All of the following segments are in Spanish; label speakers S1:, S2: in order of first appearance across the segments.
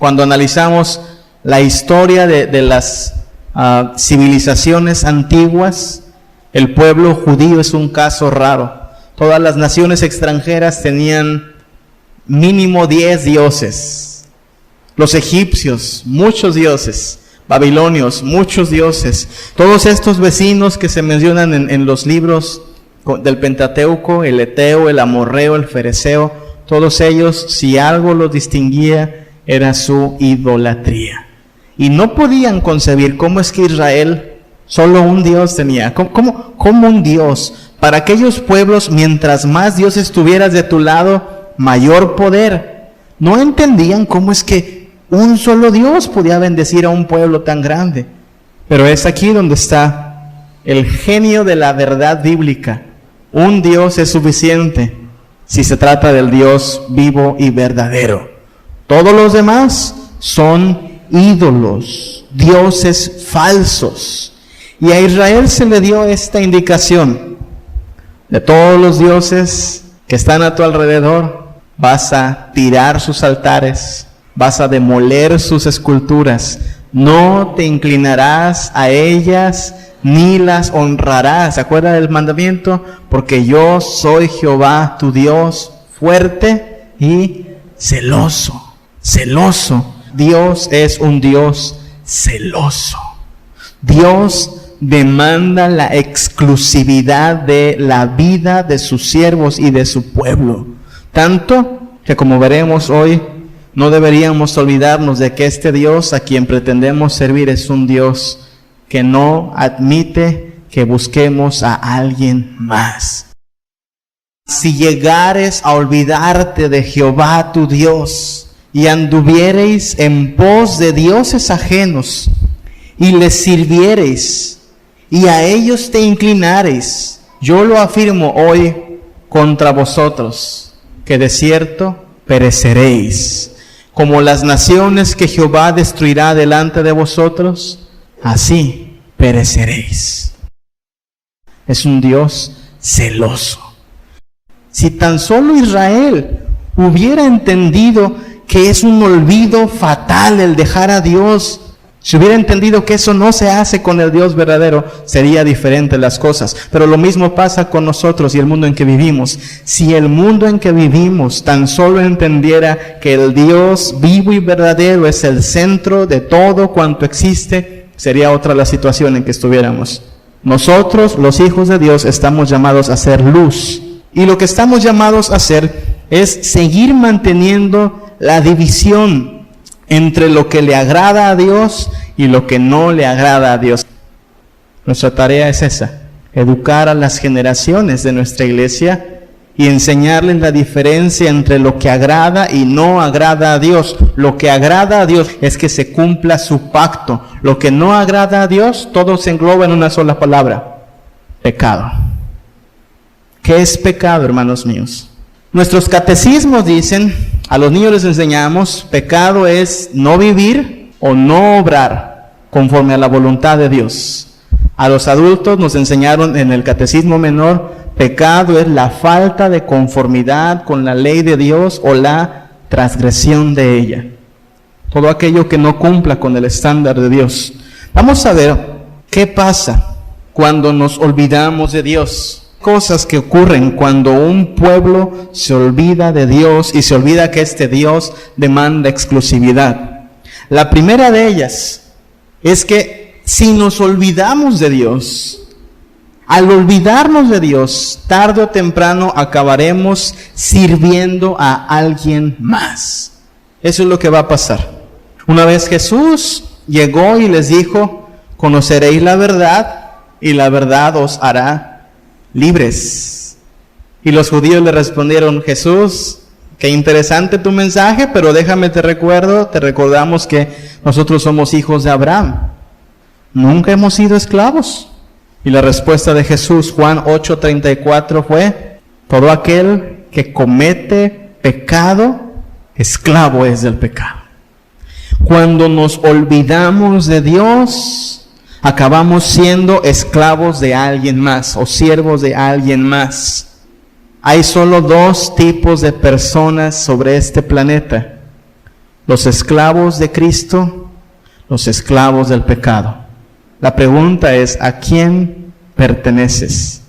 S1: Cuando analizamos la historia de las civilizaciones antiguas, el pueblo judío es un caso raro. Todas las naciones extranjeras tenían mínimo 10 dioses. Los egipcios, muchos dioses. Babilonios, muchos dioses. Todos estos vecinos que se mencionan en los libros del Pentateuco, el Eteo, el Amorreo, el Fereceo, todos ellos, si algo los distinguía, era su idolatría. Y no podían concebir cómo es que Israel solo un Dios tenía. ¿Cómo un Dios? Para aquellos pueblos, mientras más dioses tuvieras de tu lado, mayor poder. No entendían cómo es que un solo Dios podía bendecir a un pueblo tan grande. Pero es aquí donde está el genio de la verdad bíblica. Un Dios es suficiente si se trata del Dios vivo y verdadero. Todos los demás son ídolos, dioses falsos. Y a Israel se le dio esta indicación: de todos los dioses que están a tu alrededor, vas a tirar sus altares, vas a demoler sus esculturas, no te inclinarás a ellas ni las honrarás. ¿Se acuerda del mandamiento? Porque yo soy Jehová tu Dios, fuerte y celoso. Celoso. Dios es un Dios celoso. Dios demanda la exclusividad de la vida de sus siervos y de su pueblo. Tanto que, como veremos hoy, no deberíamos olvidarnos de que este Dios a quien pretendemos servir es un Dios que no admite que busquemos a alguien más. Si llegares a olvidarte de Jehová tu Dios y anduviereis en pos de dioses ajenos y les sirviereis y a ellos te inclinareis, yo lo afirmo hoy contra vosotros, que de cierto pereceréis. Como las naciones que Jehová destruirá delante de vosotros, así pereceréis. Es un Dios celoso. Si tan solo Israel hubiera entendido que es un olvido fatal el dejar a Dios, si hubiera entendido que eso no se hace con el Dios verdadero, sería diferente las cosas. Pero lo mismo pasa con nosotros y el mundo en que vivimos. Si el mundo en que vivimos tan solo entendiera que el Dios vivo y verdadero es el centro de todo cuanto existe, sería otra la situación en que estuviéramos. Nosotros, los hijos de Dios, estamos llamados a ser luz. Y lo que estamos llamados a hacer es seguir manteniendo la división entre lo que le agrada a Dios y lo que no le agrada a Dios. Nuestra tarea es esa: educar a las generaciones de nuestra iglesia y enseñarles la diferencia entre lo que agrada y no agrada a Dios. Lo que agrada a Dios es que se cumpla su pacto. Lo que no agrada a Dios, todo se engloba en una sola palabra: pecado. ¿Qué es pecado, hermanos míos? Nuestros catecismos dicen, a los niños les enseñamos, pecado es no vivir o no obrar conforme a la voluntad de Dios. A los adultos nos enseñaron en el catecismo menor, pecado es la falta de conformidad con la ley de Dios o la transgresión de ella. Todo aquello que no cumpla con el estándar de Dios. Vamos a ver qué pasa cuando nos olvidamos de Dios. Cosas que ocurren cuando un pueblo se olvida de Dios y se olvida que este Dios demanda exclusividad. La primera de ellas es que si nos olvidamos de Dios, al olvidarnos de Dios, tarde o temprano acabaremos sirviendo a alguien más. Eso es lo que va a pasar. Una vez Jesús llegó y les dijo, conoceréis la verdad y la verdad os hará libres. Y los judíos le respondieron, Jesús, qué interesante tu mensaje, pero déjame te recordamos que nosotros somos hijos de Abraham. Nunca hemos sido esclavos. Y la respuesta de Jesús, Juan 8:34 fue, todo aquel que comete pecado, esclavo es del pecado. Cuando nos olvidamos de Dios, acabamos siendo esclavos de alguien más o siervos de alguien más. Hay solo dos tipos de personas sobre este planeta. los esclavos de Cristo, los esclavos del pecado. La pregunta es, ¿a quién perteneces?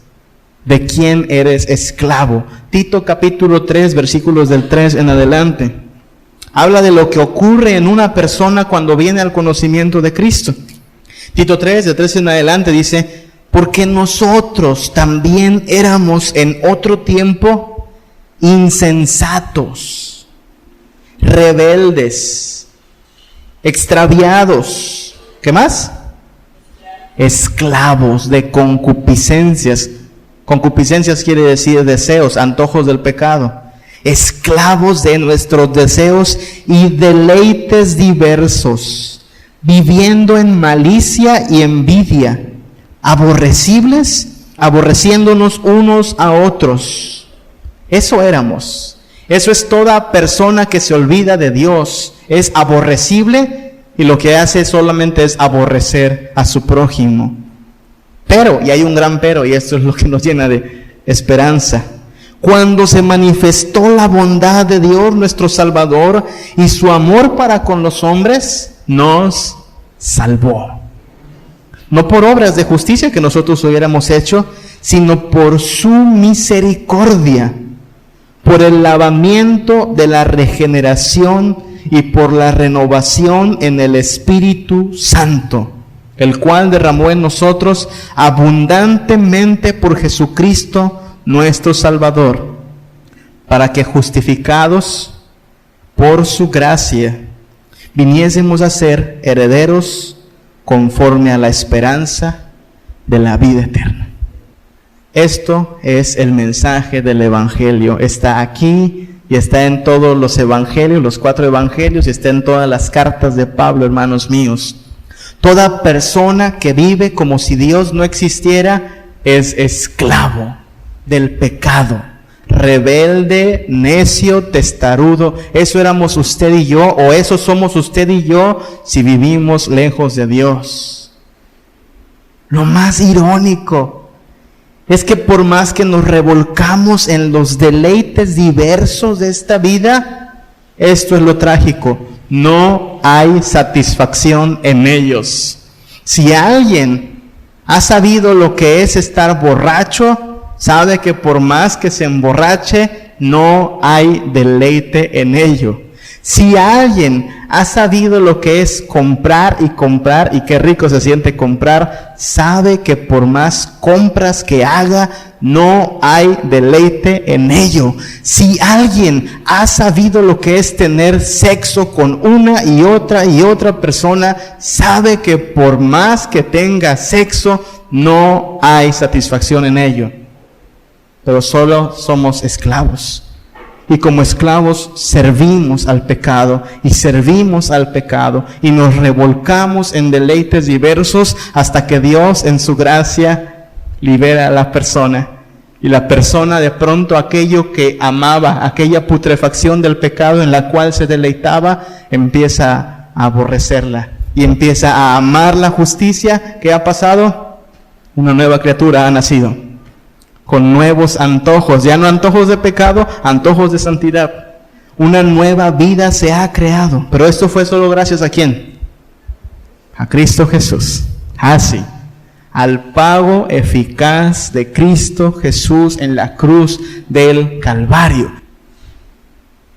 S1: ¿De quién eres esclavo? Tito capítulo 3, versículos del 3 en adelante. Habla de lo que ocurre en una persona cuando viene al conocimiento de Cristo. Tito 3, de 3 en adelante dice, porque nosotros también éramos en otro tiempo insensatos, rebeldes, extraviados. ¿Qué más? Esclavos de concupiscencias. Concupiscencias quiere decir deseos, antojos del pecado. Esclavos de nuestros deseos y deleites diversos, viviendo en malicia y envidia, aborreciéndonos unos a otros. Eso éramos. Eso es toda persona que se olvida de Dios. Es aborrecible y lo que hace solamente es aborrecer a su prójimo. Pero, y hay un gran pero, y esto es lo que nos llena de esperanza. Cuando se manifestó la bondad de Dios, nuestro Salvador, y su amor para con los hombres, nos salvó. No por obras de justicia que nosotros hubiéramos hecho, sino por su misericordia, por el lavamiento de la regeneración y por la renovación en el Espíritu Santo, el cual derramó en nosotros abundantemente por Jesucristo nuestro Salvador, para que justificados por su gracia viniésemos a ser herederos conforme a la esperanza de la vida eterna. Esto es el mensaje del Evangelio. Está aquí y está en todos los evangelios, los 4 evangelios, y está en todas las cartas de Pablo, hermanos míos. Toda persona que vive como si Dios no existiera es esclavo del pecado, rebelde, necio, testarudo. Eso éramos usted y yo, o eso somos usted y yo si vivimos lejos de Dios. Lo más irónico es que por más que nos revolcamos en los deleites diversos de esta vida, esto es lo trágico, no hay satisfacción en ellos. Si alguien ha sabido lo que es estar borracho, sabe que por más que se emborrache, no hay deleite en ello. Si alguien ha sabido lo que es comprar, y qué rico se siente comprar, sabe que por más compras que haga, no hay deleite en ello. Si alguien ha sabido lo que es tener sexo con una y otra persona, sabe que por más que tenga sexo, no hay satisfacción en ello. Pero solo somos esclavos. Y como esclavos servimos al pecado y nos revolcamos en deleites diversos hasta que Dios en su gracia libera a la persona. Y la persona de pronto aquello que amaba, aquella putrefacción del pecado en la cual se deleitaba, empieza a aborrecerla y empieza a amar la justicia. ¿Qué ha pasado? Una nueva criatura ha nacido, con nuevos antojos, ya no antojos de pecado, antojos de santidad. Una nueva vida se ha creado. Pero esto fue solo gracias ¿a quién? A Cristo Jesús. Así, al pago eficaz de Cristo Jesús en la cruz del Calvario.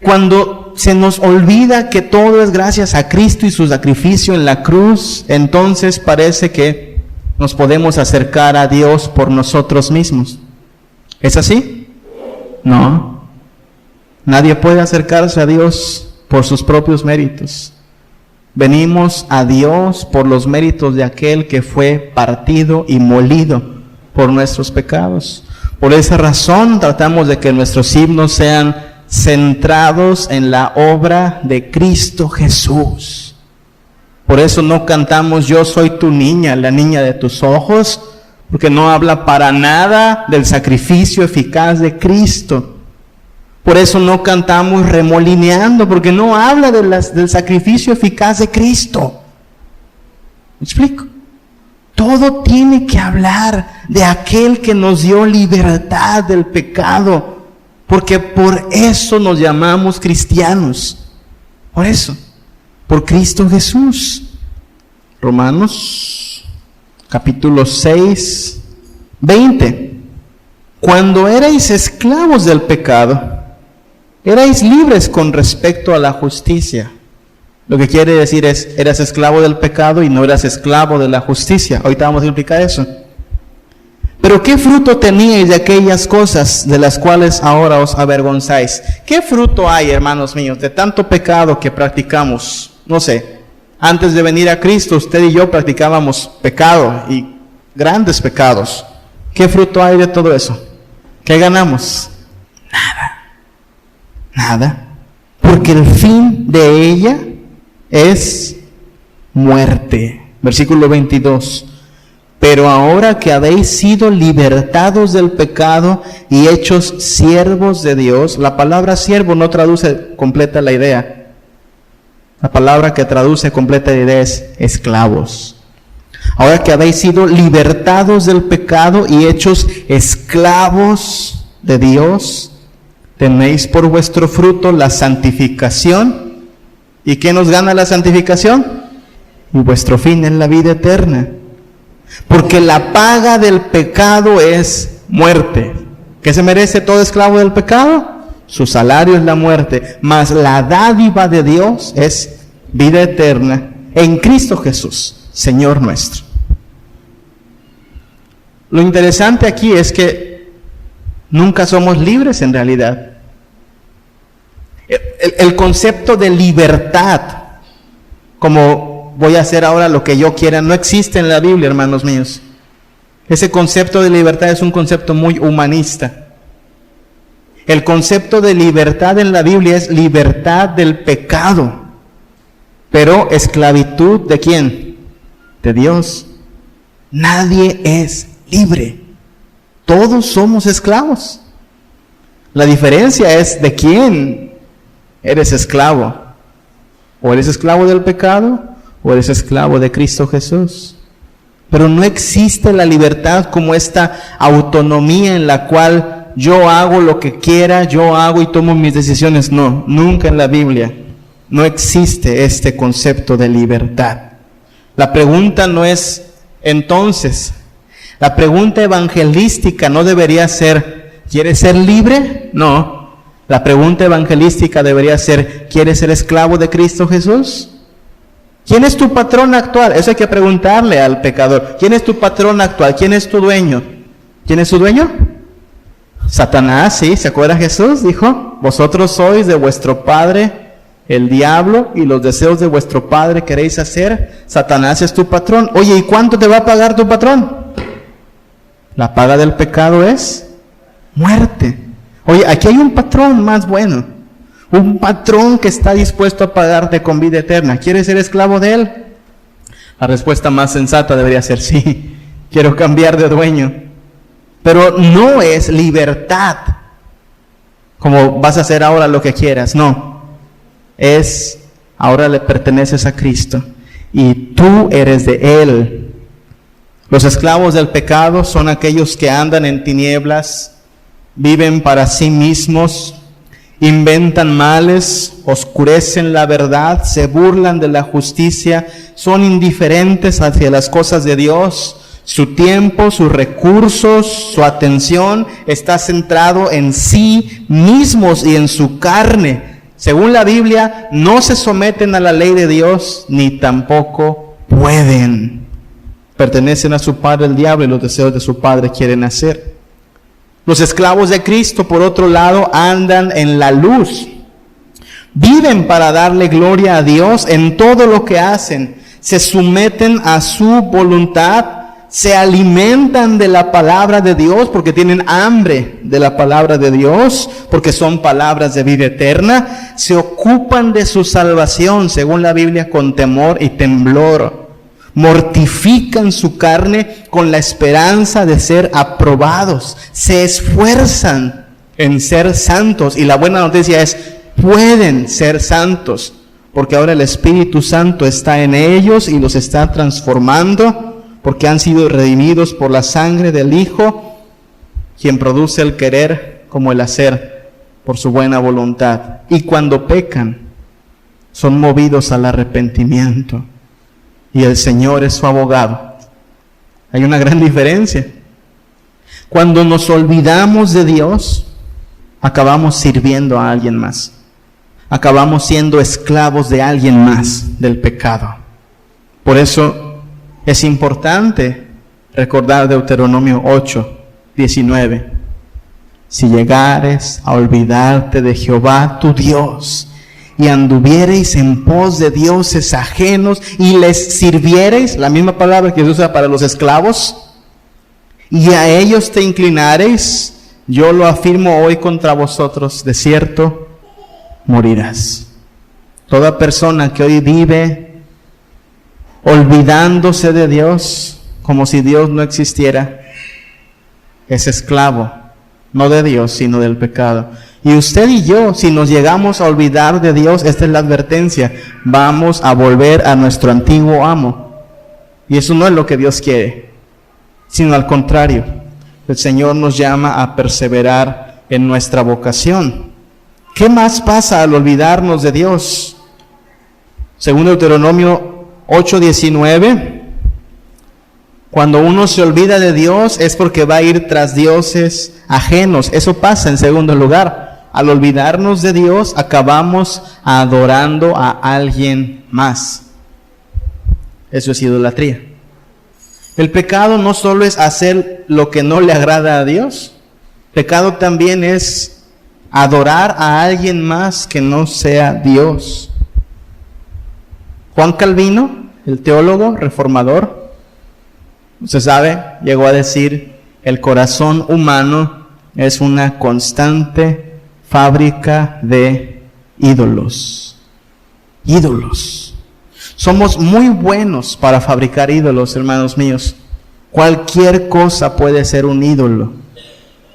S1: Cuando se nos olvida que todo es gracias a Cristo y su sacrificio en la cruz, entonces parece que nos podemos acercar a Dios por nosotros mismos. ¿Es así? No. Nadie puede acercarse a Dios por sus propios méritos. Venimos a Dios por los méritos de aquel que fue partido y molido por nuestros pecados. Por esa razón tratamos de que nuestros himnos sean centrados en la obra de Cristo Jesús. Por eso no cantamos Yo soy tu niña, la niña de tus ojos, porque no habla para nada del sacrificio eficaz de Cristo. Por eso no cantamos Remolineando, porque no habla del sacrificio eficaz de Cristo. ¿Me explico? Todo tiene que hablar de aquel que nos dio libertad del pecado, porque por eso nos llamamos cristianos. Por eso. por Cristo Jesús. Romanos capítulo 6, 20. Cuando erais esclavos del pecado, erais libres con respecto a la justicia. Lo que quiere decir es, eras esclavo del pecado y no eras esclavo de la justicia. Ahorita vamos a explicar eso. Pero ¿qué fruto teníais de aquellas cosas de las cuales ahora os avergonzáis? ¿Qué fruto hay, hermanos míos, de tanto pecado que practicamos? No sé, antes de venir a Cristo, usted y yo practicábamos pecado y grandes pecados. ¿Qué fruto hay de todo eso? ¿Qué ganamos? Nada. Porque el fin de ella es muerte. Versículo 22. Pero ahora que habéis sido libertados del pecado y hechos siervos de Dios, la palabra siervo no traduce completa la idea. La palabra que traduce completa la idea es esclavos. Ahora que habéis sido libertados del pecado y hechos esclavos de Dios, tenéis por vuestro fruto la santificación. ¿Y qué nos gana la santificación? Y vuestro fin es la vida eterna. Porque la paga del pecado es muerte. ¿Qué se merece todo esclavo del pecado? Su salario es la muerte. Mas la dádiva de Dios es vida eterna en Cristo Jesús, Señor nuestro. Lo interesante aquí es que nunca somos libres en realidad. El concepto de libertad, como voy a hacer ahora lo que yo quiera, no existe en la Biblia, hermanos míos. Ese concepto de libertad es un concepto muy humanista. El concepto de libertad en la Biblia es libertad del pecado. Pero esclavitud ¿de quién? De Dios. Nadie es libre. Todos somos esclavos. La diferencia es de quién eres esclavo. O eres esclavo del pecado o eres esclavo de Cristo Jesús. Pero no existe la libertad como esta autonomía en la cual yo hago lo que quiera, yo hago y tomo mis decisiones. No, nunca en la Biblia no existe este concepto de libertad. La pregunta no es entonces, la pregunta evangelística no debería ser, ¿quieres ser libre? No, la pregunta evangelística debería ser, ¿quieres ser esclavo de Cristo Jesús? ¿Quién es tu patrón actual? Eso hay que preguntarle al pecador. ¿Quién es tu patrón actual? ¿Quién es tu dueño? ¿Quién es su dueño? Satanás, sí, ¿se acuerda Jesús? Dijo, vosotros sois de vuestro padre el diablo y los deseos de vuestro padre queréis hacer. Satanás es tu patrón. Oye, ¿y cuánto te va a pagar tu patrón? La paga del pecado es muerte. Oye, aquí hay un patrón más bueno. Un patrón que está dispuesto a pagarte con vida eterna. ¿Quieres ser esclavo de él? La respuesta más sensata debería ser sí. Quiero cambiar de dueño. Pero no es libertad. Como vas a hacer ahora lo que quieras. No. Es ahora le perteneces a Cristo. Y tú eres de Él. Los esclavos del pecado son aquellos que andan en tinieblas, viven para sí mismos, inventan males, oscurecen la verdad, se burlan de la justicia, son indiferentes hacia las cosas de Dios. Su tiempo, sus recursos, su atención está centrado en sí mismos y en su carne. Según la Biblia, no se someten a la ley de Dios, ni tampoco pueden. Pertenecen a su padre el diablo y los deseos de su padre quieren hacer. Los esclavos de Cristo, por otro lado, andan en la luz. Viven para darle gloria a Dios en todo lo que hacen. Se someten a su voluntad. Se alimentan de la palabra de Dios porque tienen hambre de la palabra de Dios, porque son palabras de vida eterna. Se ocupan de su salvación, según la Biblia, con temor y temblor. Mortifican su carne con la esperanza de ser aprobados. Se esfuerzan en ser santos. Y la buena noticia es, pueden ser santos, porque ahora el Espíritu Santo está en ellos y los está transformando, porque han sido redimidos por la sangre del Hijo, quien produce el querer como el hacer por su buena voluntad. Y cuando pecan, son movidos al arrepentimiento y el Señor es su abogado. Hay una gran diferencia. Cuando nos olvidamos de Dios, acabamos sirviendo a alguien más. Acabamos siendo esclavos de alguien más, del pecado. Por eso es importante recordar Deuteronomio 8:19. Si llegares a olvidarte de Jehová tu Dios, y anduviereis en pos de dioses ajenos, y les sirviereis, la misma palabra que se usa para los esclavos, y a ellos te inclinareis, yo lo afirmo hoy contra vosotros, de cierto morirás. Toda persona que hoy vive olvidándose de Dios, como si Dios no existiera, es esclavo, no de Dios, sino del pecado. Y usted y yo, si nos llegamos a olvidar de Dios, esta es la advertencia, vamos a volver a nuestro antiguo amo. Y eso no es lo que Dios quiere, sino al contrario, el Señor nos llama a perseverar en nuestra vocación. ¿Qué más pasa al olvidarnos de Dios? Según Deuteronomio 8:19, cuando uno se olvida de Dios es porque va a ir tras dioses ajenos. Eso pasa en segundo lugar. Al olvidarnos de Dios, acabamos adorando a alguien más. Eso es idolatría. El pecado no solo es hacer lo que no le agrada a Dios. Pecado también es adorar a alguien más que no sea Dios. Juan Calvino, el teólogo reformador, usted sabe, llegó a decir, el corazón humano es una constante fábrica de ídolos. Ídolos. Somos muy buenos para fabricar ídolos, hermanos míos. Cualquier cosa puede ser un ídolo.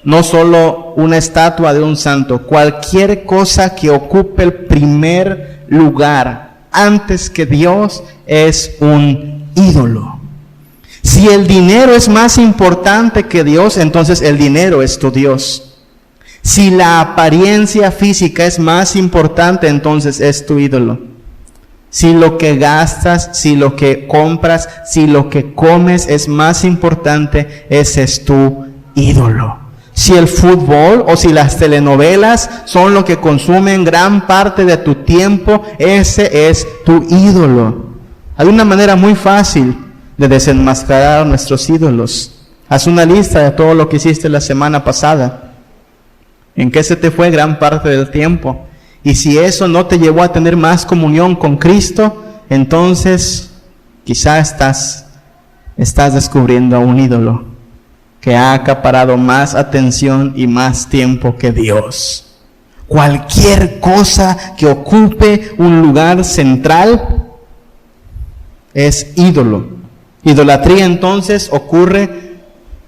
S1: No solo una estatua de un santo. Cualquier cosa que ocupe el primer lugar antes que Dios es un ídolo. Si el dinero es más importante que Dios, entonces el dinero es tu Dios. Si la apariencia física es más importante, entonces es tu ídolo. Si lo que gastas, si lo que compras, si lo que comes es más importante, ese es tu ídolo. Si el fútbol o si las telenovelas son lo que consumen gran parte de tu tiempo, ese es tu ídolo. Hay una manera muy fácil de desenmascarar a nuestros ídolos. Haz una lista de todo lo que hiciste la semana pasada. ¿En qué se te fue gran parte del tiempo? Y si eso no te llevó a tener más comunión con Cristo, entonces quizá estás descubriendo a un ídolo que ha acaparado más atención y más tiempo que Dios. Cualquier cosa que ocupe un lugar central es ídolo. Idolatría entonces ocurre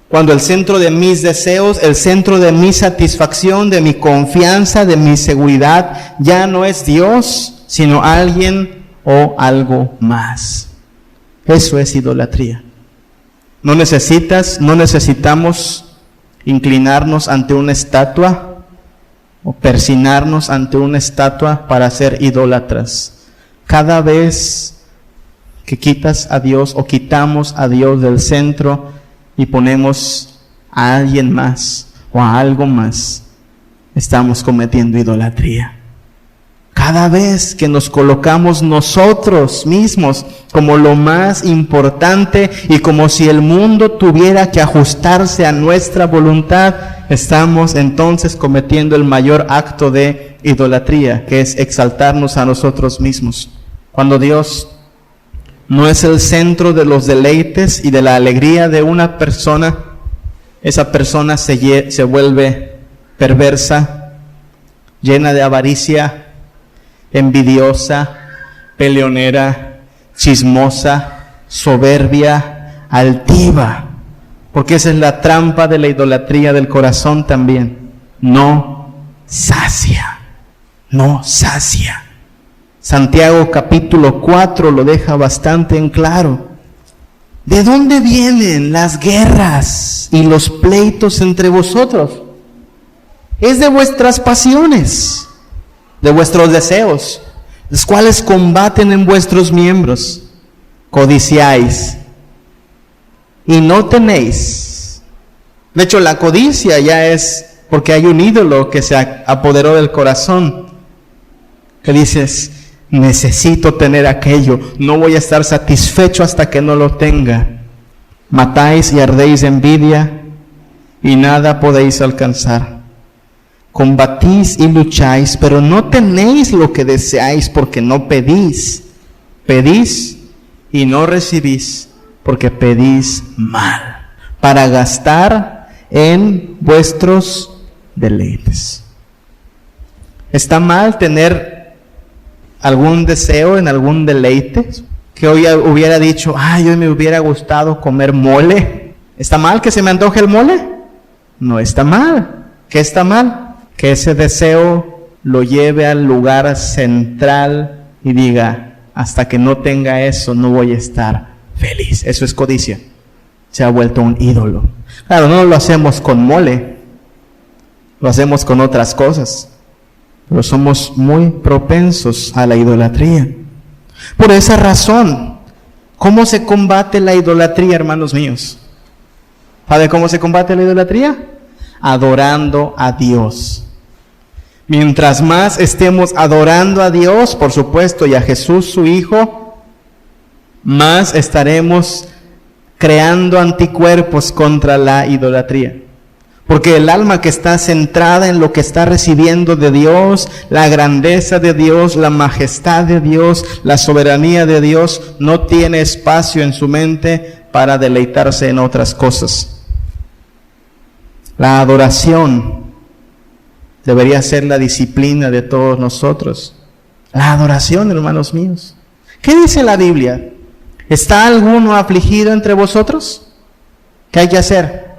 S1: cuando el centro de mis deseos, el centro de mi satisfacción, de mi confianza, de mi seguridad, ya no es Dios, sino alguien o algo más. Eso es idolatría. No necesitamos inclinarnos ante una estatua o persinarnos ante una estatua para ser idólatras. Cada vez que quitas a Dios o quitamos a Dios del centro y ponemos a alguien más o a algo más, estamos cometiendo idolatría. Cada vez que nos colocamos nosotros mismos como lo más importante y como si el mundo tuviera que ajustarse a nuestra voluntad, estamos entonces cometiendo el mayor acto de idolatría, que es exaltarnos a nosotros mismos. Cuando Dios no es el centro de los deleites y de la alegría de una persona, esa persona se vuelve perversa, llena de avaricia, envidiosa, peleonera, chismosa, soberbia, altiva, porque esa es la trampa de la idolatría del corazón también. No sacia. Santiago capítulo 4 lo deja bastante en claro. ¿De dónde vienen las guerras y los pleitos entre vosotros? Es de vuestras pasiones, de vuestros deseos. los cuales combaten en vuestros miembros. Codiciáis y no tenéis. De hecho, la codicia ya es porque hay un ídolo que se apoderó del corazón, que dices, necesito tener aquello, no voy a estar satisfecho hasta que no lo tenga. Matáis y ardéis de envidia y nada podéis alcanzar. Combatís y lucháis, pero no tenéis lo que deseáis porque no pedís. Pedís y no recibís porque pedís mal, para gastar en vuestros deleites. ¿Está mal tener algún deseo en algún deleite? Que hoy hubiera dicho, hoy me hubiera gustado comer mole. ¿Está mal que se me antoje el mole? No está mal. ¿Qué está mal? Que ese deseo lo lleve al lugar central y diga, hasta que no tenga eso no voy a estar feliz. Eso es codicia. Se ha vuelto un ídolo. Claro, no lo hacemos con mole, lo hacemos con otras cosas, pero somos muy propensos a la idolatría. Por esa razón, ¿cómo se combate la idolatría, hermanos míos? ¿Sabe cómo se combate la idolatría? Adorando a Dios. Mientras más estemos adorando a Dios, por supuesto, y a Jesús su Hijo, más estaremos creando anticuerpos contra la idolatría. Porque el alma que está centrada en lo que está recibiendo de Dios, la grandeza de Dios, la majestad de Dios, la soberanía de Dios, no tiene espacio en su mente para deleitarse en otras cosas. La adoración debería ser la disciplina de todos nosotros. La adoración, hermanos míos. ¿Qué dice la Biblia? ¿Está alguno afligido entre vosotros? ¿Qué hay que hacer?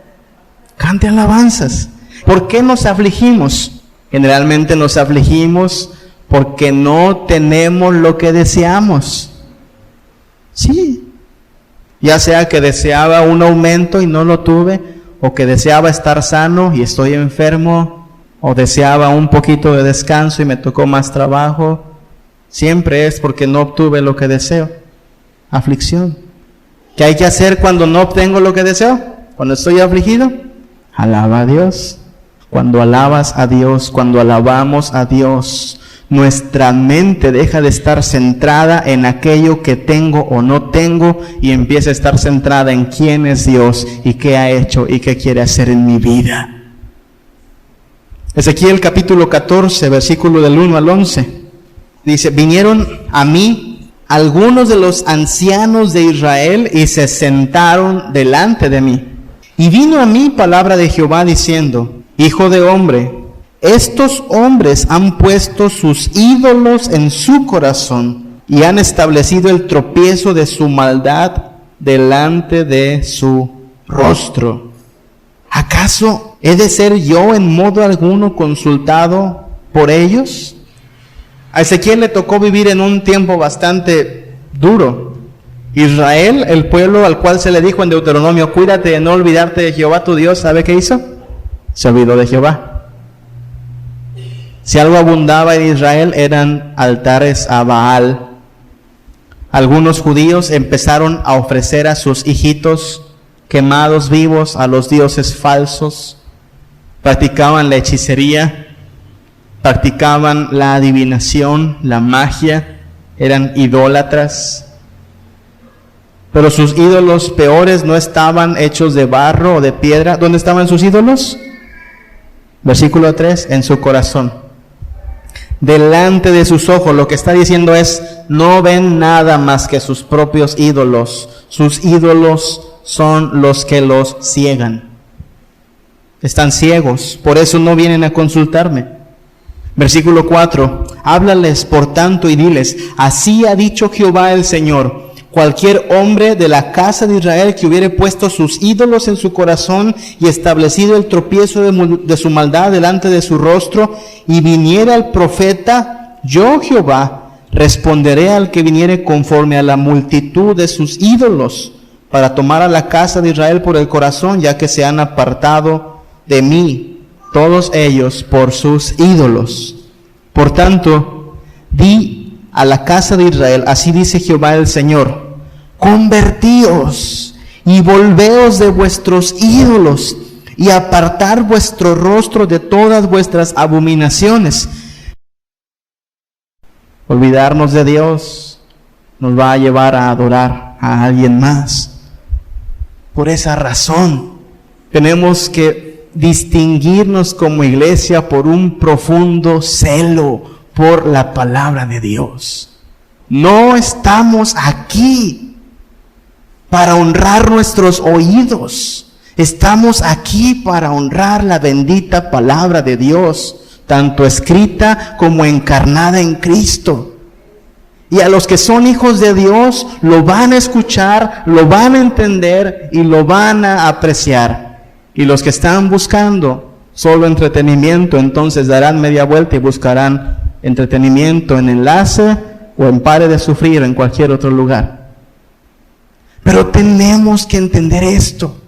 S1: Cante alabanzas. ¿Por qué nos afligimos? Generalmente nos afligimos porque no tenemos lo que deseamos. Sí. Ya sea que deseaba un aumento y no lo tuve, o que deseaba estar sano y estoy enfermo, o deseaba un poquito de descanso y me tocó más trabajo. Siempre es porque no obtuve lo que deseo. Aflicción. ¿Qué hay que hacer cuando no obtengo lo que deseo? Cuando estoy afligido, alaba a Dios. Cuando alabas a Dios, cuando alabamos a Dios, nuestra mente deja de estar centrada en aquello que tengo o no tengo y empieza a estar centrada en quién es Dios y qué ha hecho y qué quiere hacer en mi vida. Ezequiel capítulo 14, versículo del 1 al 11. Dice, vinieron a mí algunos de los ancianos de Israel y se sentaron delante de mí. Y vino a mí palabra de Jehová diciendo, hijo de hombre, estos hombres han puesto sus ídolos en su corazón y han establecido el tropiezo de su maldad delante de su rostro. ¿Acaso he de ser yo en modo alguno consultado por ellos? A Ezequiel le tocó vivir en un tiempo bastante duro. Israel, el pueblo al cual se le dijo en Deuteronomio, cuídate de no olvidarte de Jehová tu Dios, ¿sabe qué hizo? Se olvidó de Jehová. Si algo abundaba en Israel eran altares a Baal. Algunos judíos empezaron a ofrecer a sus hijitos quemados vivos a los dioses falsos. Practicaban la hechicería, practicaban la adivinación, la magia, eran idólatras. Pero sus ídolos peores no estaban hechos de barro o de piedra. ¿Dónde estaban sus ídolos? Versículo 3, en su corazón. Delante de sus ojos, lo que está diciendo es, no ven nada más que sus propios ídolos. Sus ídolos son los que los ciegan. Están ciegos, por eso no vienen a consultarme. Versículo 4, háblales por tanto y diles, así ha dicho Jehová el Señor, cualquier hombre de la casa de Israel que hubiere puesto sus ídolos en su corazón y establecido el tropiezo de su maldad delante de su rostro, y viniera el profeta, yo Jehová responderé al que viniere conforme a la multitud de sus ídolos, para tomar a la casa de Israel por el corazón, ya que se han apartado de mí todos ellos por sus ídolos. Por tanto, di a la casa de Israel, así dice Jehová el Señor: convertíos y volveos de vuestros ídolos, y apartar vuestro rostro de todas vuestras abominaciones. Olvidarnos de Dios nos va a llevar a adorar a alguien más. Por esa razón, tenemos que distinguirnos como iglesia por un profundo celo por la palabra de Dios. No estamos aquí para honrar nuestros oídos. Estamos aquí para honrar la bendita palabra de Dios, tanto escrita como encarnada en Cristo. Y a los que son hijos de Dios lo van a escuchar, lo van a entender y lo van a apreciar. Y los que están buscando solo entretenimiento, entonces darán media vuelta y buscarán entretenimiento en Enlace o en Pare de Sufrir, en cualquier otro lugar. Pero tenemos que entender esto.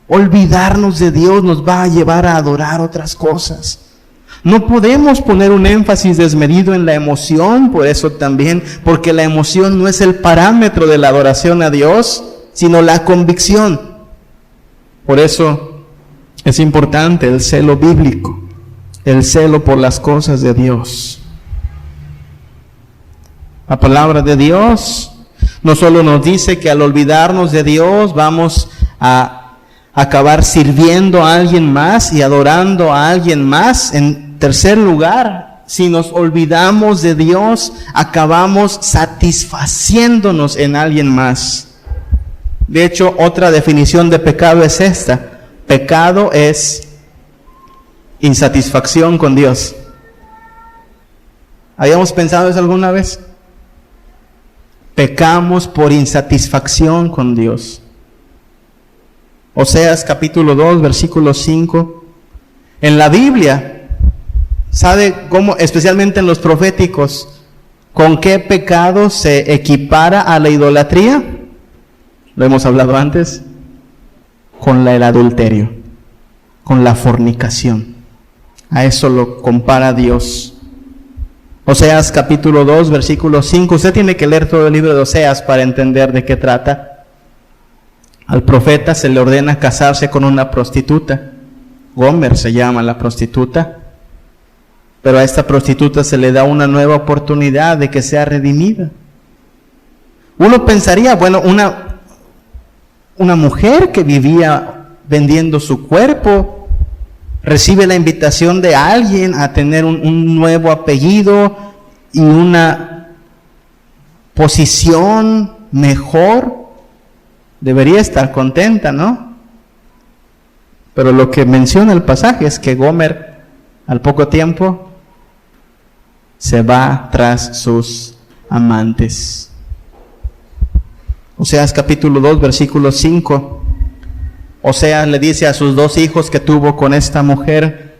S1: Olvidarnos de Dios nos va a llevar a adorar otras cosas. No podemos poner un énfasis desmedido en la emoción, por eso también, porque la emoción no es el parámetro de la adoración a Dios, sino la convicción. Por eso es importante el celo bíblico, el celo por las cosas de Dios. La palabra de Dios no solo nos dice que al olvidarnos de Dios vamos a acabar sirviendo a alguien más y adorando a alguien más. En tercer lugar, si nos olvidamos de Dios, acabamos satisfaciéndonos en alguien más. De hecho, otra definición de pecado es esta: pecado es insatisfacción con Dios. ¿Habíamos pensado eso alguna vez? Pecamos por insatisfacción con Dios. Oseas capítulo 2, versículo 5. En la Biblia, ¿sabe cómo, especialmente en los proféticos, con qué pecado se equipara a la idolatría? Lo hemos hablado antes. Con el adulterio, con la fornicación. A eso lo compara Dios. Oseas capítulo 2, versículo 5. Usted tiene que leer todo el libro de Oseas para entender de qué trata. Al profeta se le ordena casarse con una prostituta. Gomer se llama la prostituta. Pero a esta prostituta se le da una nueva oportunidad de que sea redimida. Uno pensaría, bueno, una mujer que vivía vendiendo su cuerpo, recibe la invitación de alguien a tener un nuevo apellido y una posición mejor. Debería estar contenta, ¿no? Pero lo que menciona el pasaje es que Gomer, al poco tiempo, se va tras sus amantes. Oseas capítulo 2, versículo 5. Oseas le dice a sus 2 hijos que tuvo con esta mujer: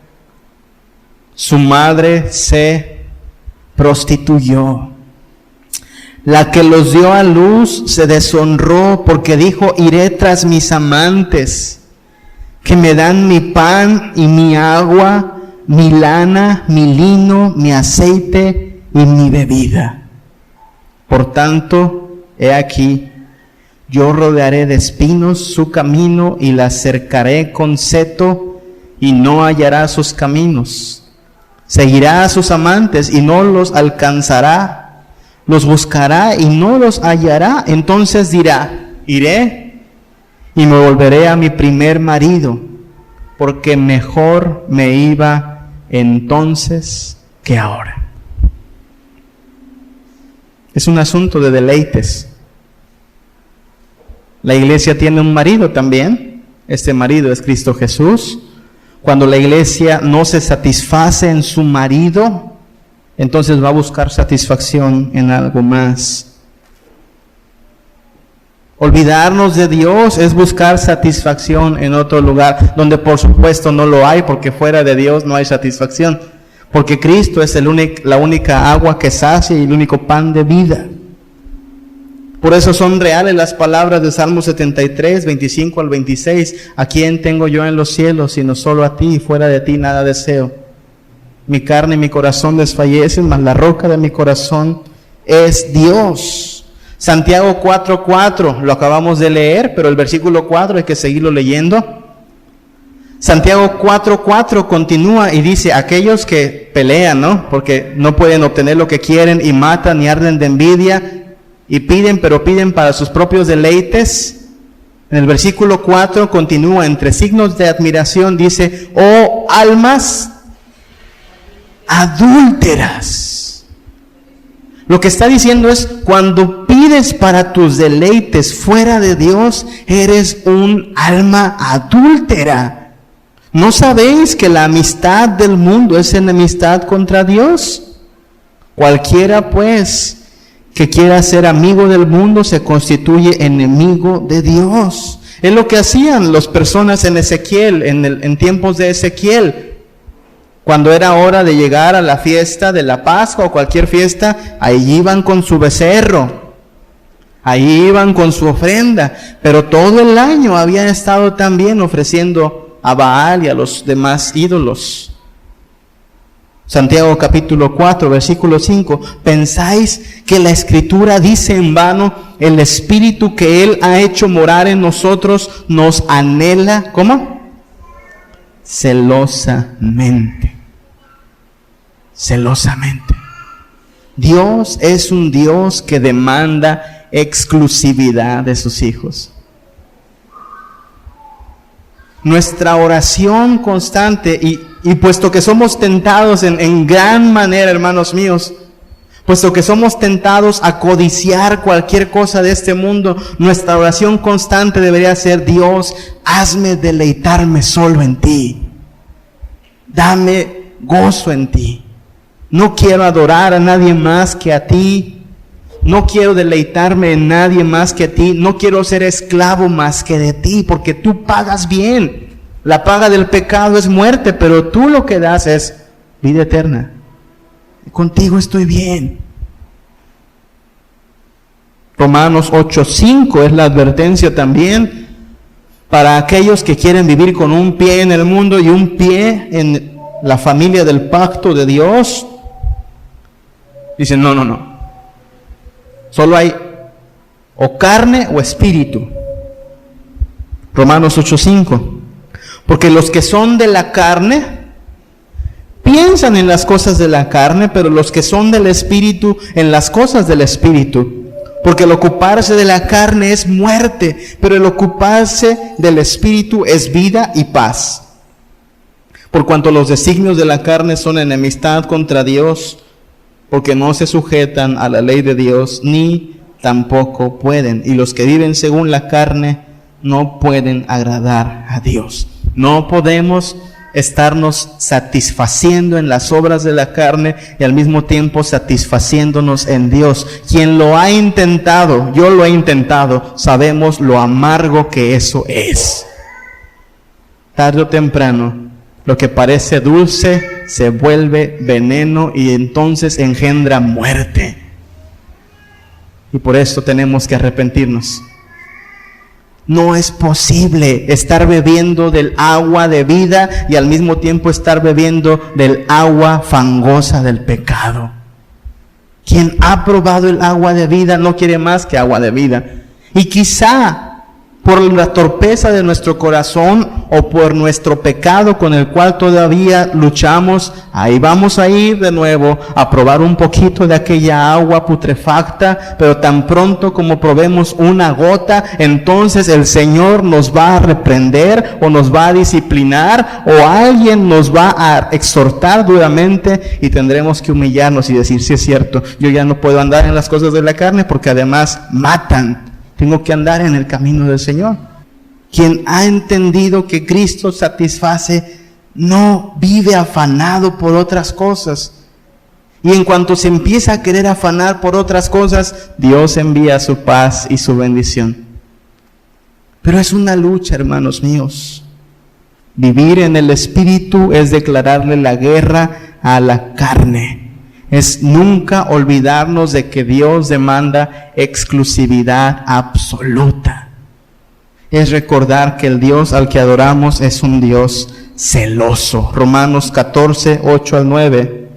S1: su madre se prostituyó. La que los dio a luz se deshonró, porque dijo: iré tras mis amantes, que me dan mi pan y mi agua, mi lana, mi lino, mi aceite y mi bebida. Por tanto, he aquí, yo rodearé de espinos su camino y la cercaré con seto, y no hallará sus caminos. Seguirá a sus amantes y no los alcanzará. Los buscará y no los hallará. Entonces dirá: iré y me volveré a mi primer marido, porque mejor me iba entonces que ahora. Es un asunto de deleites. La iglesia tiene un marido también. Este marido es Cristo Jesús. Cuando la iglesia no se satisface en su marido, entonces va a buscar satisfacción en algo más. Olvidarnos de Dios es buscar satisfacción en otro lugar, donde por supuesto no lo hay, porque fuera de Dios no hay satisfacción. Porque Cristo es la única agua que sacia y el único pan de vida. Por eso son reales las palabras de Salmo 73, 25 al 26. ¿A quién tengo yo en los cielos, sino solo a ti? Y fuera de ti nada deseo. Mi carne y mi corazón desfallecen, mas la roca de mi corazón es Dios. Santiago 4:4, lo acabamos de leer, pero el versículo 4 hay que seguirlo leyendo. Santiago 4:4 continúa y dice, aquellos que pelean, ¿no? Porque no pueden obtener lo que quieren y matan y arden de envidia y piden, pero piden para sus propios deleites. En el versículo 4 continúa, entre signos de admiración, dice, oh almas adúlteras. Lo que está diciendo es, cuando pides para tus deleites fuera de Dios, eres un alma adúltera. ¿No sabéis que la amistad del mundo es enemistad contra Dios? Cualquiera, pues, que quiera ser amigo del mundo se constituye enemigo de Dios. Es lo que hacían las personas en Ezequiel, en tiempos de Ezequiel. Cuando era hora de llegar a la fiesta de la Pascua o cualquier fiesta, ahí iban con su becerro, ahí iban con su ofrenda, pero todo el año habían estado también ofreciendo a Baal y a los demás ídolos. Santiago capítulo 4, versículo 5. ¿Pensáis que la Escritura dice en vano, el Espíritu que Él ha hecho morar en nosotros nos anhela? ¿Cómo? Celosamente. Celosamente. Dios es un Dios que demanda exclusividad de sus hijos. Nuestra oración constante, y puesto que somos tentados en gran manera, hermanos míos, puesto que somos tentados a codiciar cualquier cosa de este mundo, nuestra oración constante debería ser, Dios, hazme deleitarme solo en ti. Dame gozo en ti. No quiero adorar a nadie más que a ti. No quiero deleitarme en nadie más que a ti. No quiero ser esclavo más que de ti, porque tú pagas bien. La paga del pecado es muerte, pero tú lo que das es vida eterna. Contigo estoy bien. Romanos 8:5 es la advertencia también para aquellos que quieren vivir con un pie en el mundo y un pie en la familia del pacto de Dios. Dicen, no. Solo hay o carne o espíritu. Romanos 8:5. Porque los que son de la carne piensan en las cosas de la carne, pero los que son del espíritu en las cosas del espíritu. Porque el ocuparse de la carne es muerte, pero el ocuparse del espíritu es vida y paz. Por cuanto los designios de la carne son enemistad contra Dios, porque no se sujetan a la ley de Dios, ni tampoco pueden. Y los que viven según la carne no pueden agradar a Dios. No podemos estarnos satisfaciendo en las obras de la carne y al mismo tiempo satisfaciéndonos en Dios. Quien lo ha intentado, yo lo he intentado, sabemos lo amargo que eso es. Tarde o temprano, lo que parece dulce se vuelve veneno y entonces engendra muerte. Y por esto tenemos que arrepentirnos. No es posible estar bebiendo del agua de vida y al mismo tiempo estar bebiendo del agua fangosa del pecado. Quien ha probado el agua de vida no quiere más que agua de vida. Y quizá por la torpeza de nuestro corazón o por nuestro pecado con el cual todavía luchamos, ahí vamos a ir de nuevo a probar un poquito de aquella agua putrefacta, pero tan pronto como probemos una gota, entonces el Señor nos va a reprender o nos va a disciplinar o alguien nos va a exhortar duramente y tendremos que humillarnos y decir, sí es cierto, yo ya no puedo andar en las cosas de la carne porque además matan. Tengo que andar en el camino del Señor. Quien ha entendido que Cristo satisface, no vive afanado por otras cosas. Y en cuanto se empieza a querer afanar por otras cosas, Dios envía su paz y su bendición. Pero es una lucha, hermanos míos. Vivir en el Espíritu es declararle la guerra a la carne. Es nunca olvidarnos de que Dios demanda exclusividad absoluta. Es recordar que el Dios al que adoramos es un Dios celoso. Romanos 14, 8 al 9.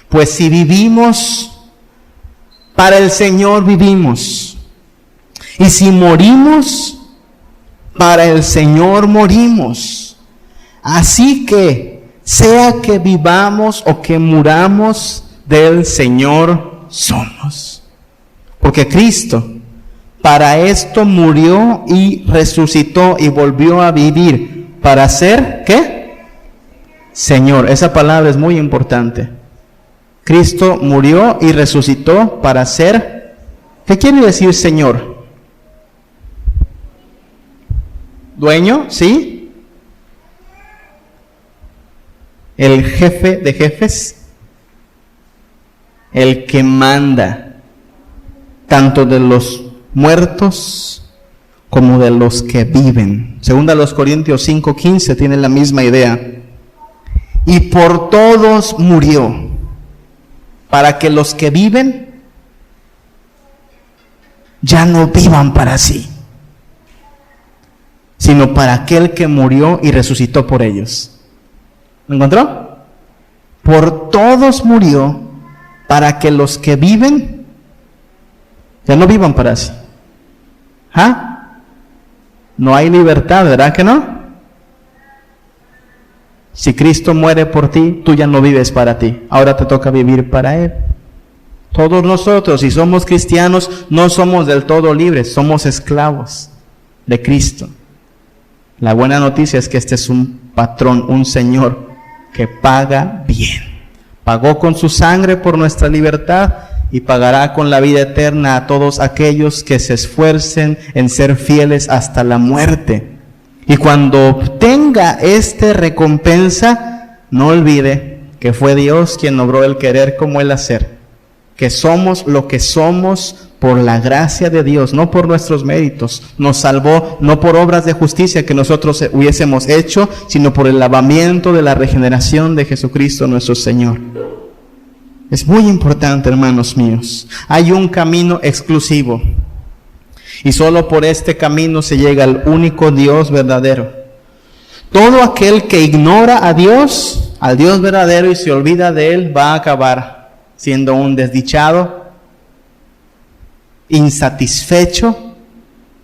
S1: Pues si vivimos para el Señor vivimos. Y si morimos, para el Señor morimos. Así que, sea que vivamos o que muramos, del Señor somos. Porque Cristo para esto murió y resucitó y volvió a vivir. Para ser, ¿qué? Señor. Esa palabra es muy importante. Cristo murió y resucitó para ser, ¿qué quiere decir Señor? ¿Dueño? ¿Sí? El jefe de jefes. El que manda, tanto de los muertos como de los que viven. Segunda los Corintios 5:15 tiene la misma idea. Y por todos murió, para que los que viven ya no vivan para sí, sino para aquel que murió y resucitó por ellos. ¿Lo encontró? Por todos murió, para que los que viven ya no vivan para sí. ¿Ah? No hay libertad, ¿verdad que no? Si Cristo muere por ti, tú ya no vives para ti. Ahora te toca vivir para Él. Todos nosotros, si somos cristianos, no somos del todo libres, somos esclavos de Cristo. La buena noticia es que este es un patrón, un Señor que paga bien. Pagó con su sangre por nuestra libertad y pagará con la vida eterna a todos aquellos que se esfuercen en ser fieles hasta la muerte. Y cuando obtenga esta recompensa, no olvide que fue Dios quien obró el querer como el hacer. Que somos lo que somos por la gracia de Dios, no por nuestros méritos. Nos salvó no por obras de justicia que nosotros hubiésemos hecho, sino por el lavamiento de la regeneración de Jesucristo nuestro Señor. Es muy importante, hermanos míos. Hay un camino exclusivo. Y solo por este camino se llega al único Dios verdadero. Todo aquel que ignora a Dios, al Dios verdadero, y se olvida de Él, va a acabar siendo un desdichado, insatisfecho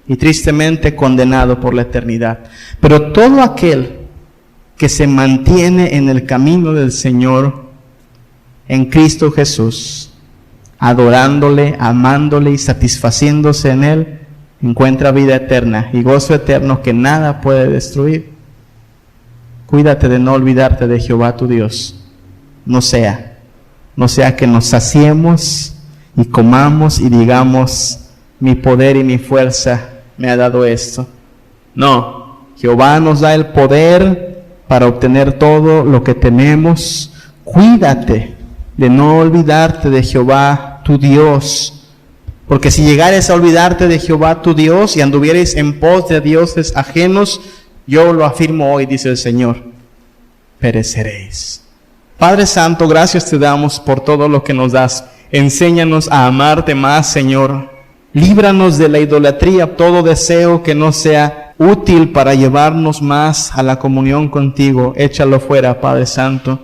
S1: y tristemente condenado por la eternidad. Pero todo aquel que se mantiene en el camino del Señor, en Cristo Jesús, adorándole, amándole y satisfaciéndose en Él, encuentra vida eterna y gozo eterno que nada puede destruir. Cuídate de no olvidarte de Jehová tu Dios. No sea que nos saciemos y comamos y digamos, mi poder y mi fuerza me ha dado esto. No, Jehová nos da el poder para obtener todo lo que tenemos. Cuídate de no olvidarte de Jehová tu Dios, porque si llegares a olvidarte de Jehová tu Dios y anduvieres en pos de dioses ajenos, yo lo afirmo hoy, dice el Señor, pereceréis. Padre Santo, gracias te damos por todo lo que nos das. Enséñanos a amarte más, Señor. Líbranos de la idolatría, todo deseo que no sea útil para llevarnos más a la comunión contigo. Échalo fuera, Padre Santo.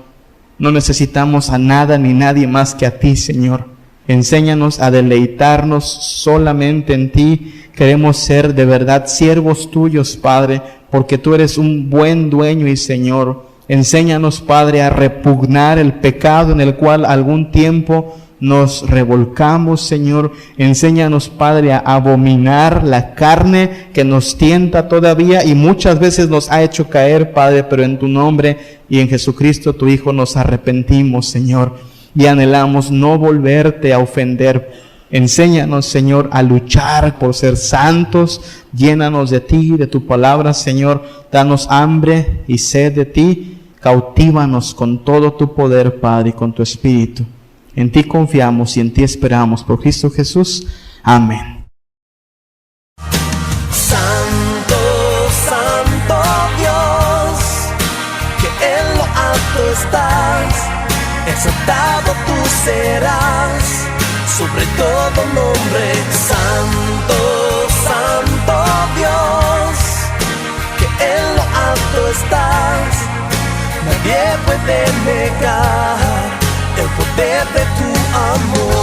S1: No necesitamos a nada ni nadie más que a ti, Señor. Enséñanos a deleitarnos solamente en ti. Queremos ser de verdad siervos tuyos, Padre, porque tú eres un buen dueño y Señor. Enséñanos, Padre, a repugnar el pecado en el cual algún tiempo nos revolcamos, Señor. Enséñanos, Padre, a abominar la carne que nos tienta todavía y muchas veces nos ha hecho caer, Padre, pero en tu nombre y en Jesucristo, tu Hijo, nos arrepentimos, Señor, y anhelamos no volverte a ofender. Enséñanos, Señor, a luchar por ser santos. Llénanos de ti, de tu palabra, Señor. Danos hambre y sed de ti. Cautívanos con todo tu poder, Padre, y con tu Espíritu. En ti confiamos y en ti esperamos. Por Cristo Jesús. Amén.
S2: Santo, Santo Dios, que en lo alto estás, exaltado tú serás, sobre todo nombre. Santo, Santo Dios, que en lo alto estás, nadie puede negar el poder de tu amor.